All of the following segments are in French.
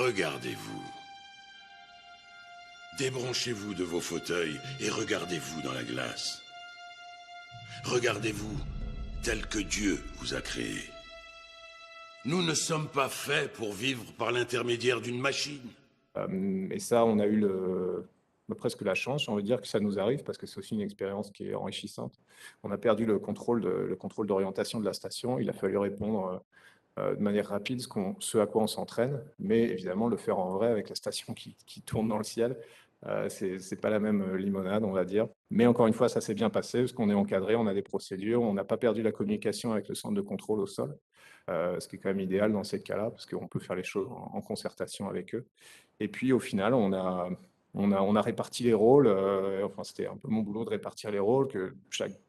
Regardez-vous. Débranchez-vous de vos fauteuils et regardez-vous dans la glace. Regardez-vous tel que Dieu vous a créé. Nous ne sommes pas faits pour vivre par l'intermédiaire d'une machine. Et ça, on a eu presque la chance, j'ai envie de dire, que ça nous arrive, parce que c'est aussi une expérience qui est enrichissante. On a perdu le contrôle d'orientation de la station. Il a fallu répondre de manière rapide ce à quoi on s'entraîne, mais évidemment le faire en vrai avec la station qui tourne dans le ciel, c'est pas la même limonade, on va dire. Mais encore une fois, ça s'est bien passé, parce qu'on est encadré, on a des procédures, on n'a pas perdu la communication avec le centre de contrôle au sol, ce qui est quand même idéal dans ces cas-là, parce qu'on peut faire les choses en concertation avec eux. Et puis au final, on a réparti les rôles, enfin c'était un peu mon boulot de répartir les rôles, que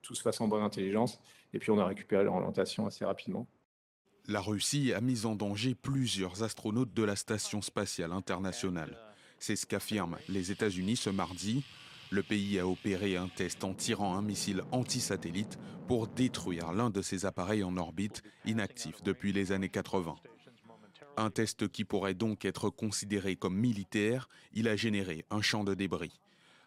tout se fasse en bonne intelligence, et puis on a récupéré l'orientation assez rapidement. La Russie a mis en danger plusieurs astronautes de la Station spatiale internationale. C'est ce qu'affirment les États-Unis ce mardi. Le pays a opéré un test en tirant un missile anti-satellite pour détruire l'un de ses appareils en orbite, inactif depuis les années 80. Un test qui pourrait donc être considéré comme militaire, il a généré un champ de débris.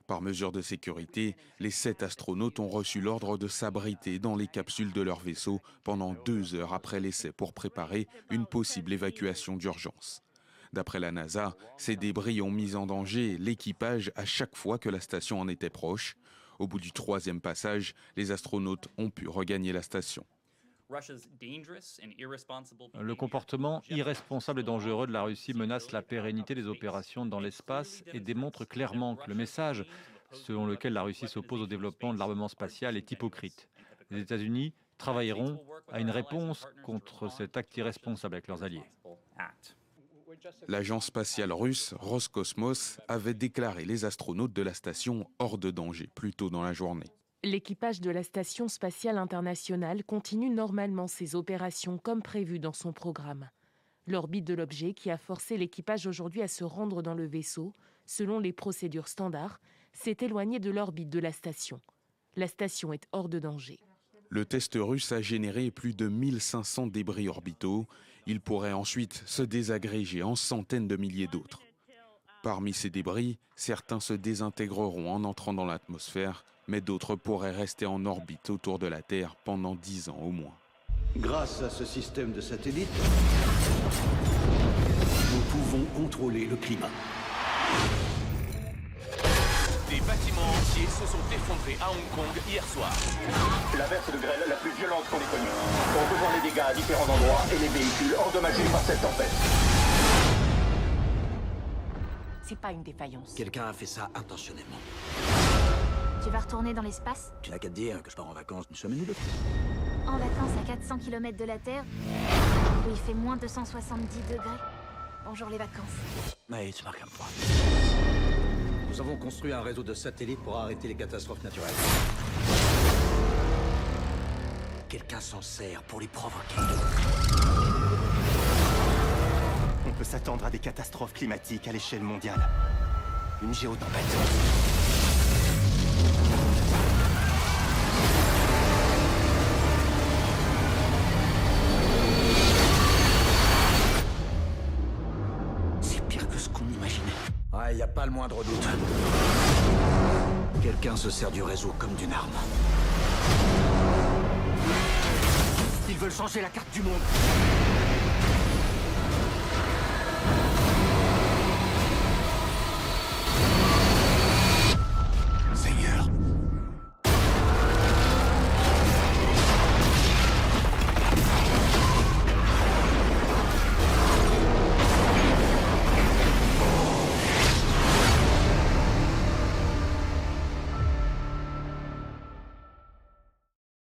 Par mesure de sécurité, les 7 astronautes ont reçu l'ordre de s'abriter dans les capsules de leur vaisseau pendant 2 heures après l'essai pour préparer une possible évacuation d'urgence. D'après la NASA, ces débris ont mis en danger l'équipage à chaque fois que la station en était proche. Au bout du 3e passage, les astronautes ont pu regagner la station. Le comportement irresponsable et dangereux de la Russie menace la pérennité des opérations dans l'espace et démontre clairement que le message selon lequel la Russie s'oppose au développement de l'armement spatial est hypocrite. Les États-Unis travailleront à une réponse contre cet acte irresponsable avec leurs alliés. L'agence spatiale russe Roscosmos avait déclaré les astronautes de la station hors de danger plus tôt dans la journée. L'équipage de la Station spatiale internationale continue normalement ses opérations comme prévu dans son programme. L'orbite de l'objet qui a forcé l'équipage aujourd'hui à se rendre dans le vaisseau, selon les procédures standards, s'est éloignée de l'orbite de la station. La station est hors de danger. Le test russe a généré plus de 1500 débris orbitaux. Il pourrait ensuite se désagréger en centaines de milliers d'autres. Parmi ces débris, certains se désintégreront en entrant dans l'atmosphère, mais d'autres pourraient rester en orbite autour de la Terre pendant 10 ans au moins. Grâce à ce système de satellite, nous pouvons contrôler le climat. Des bâtiments entiers se sont effondrés à Hong Kong hier soir. L'averse de grêle la plus violente qu'on ait connue. On peut voir les dégâts à différents endroits et les véhicules endommagés par cette tempête. C'est pas une défaillance. Quelqu'un a fait ça intentionnellement. Tu vas retourner dans l'espace? Tu n'as qu'à te dire que je pars en vacances une semaine ou 2. En vacances à 400 km de la Terre, où il fait moins 270 degrés. Bonjour les vacances. Mais tu marques un point. Nous avons construit un réseau de satellites pour arrêter les catastrophes naturelles. Quelqu'un s'en sert pour les provoquer. On peut s'attendre à des catastrophes climatiques à l'échelle mondiale. Une géotempête. C'est pire que ce qu'on imaginait. Ouais, y a pas le moindre doute. Quelqu'un se sert du réseau comme d'une arme. Ils veulent changer la carte du monde.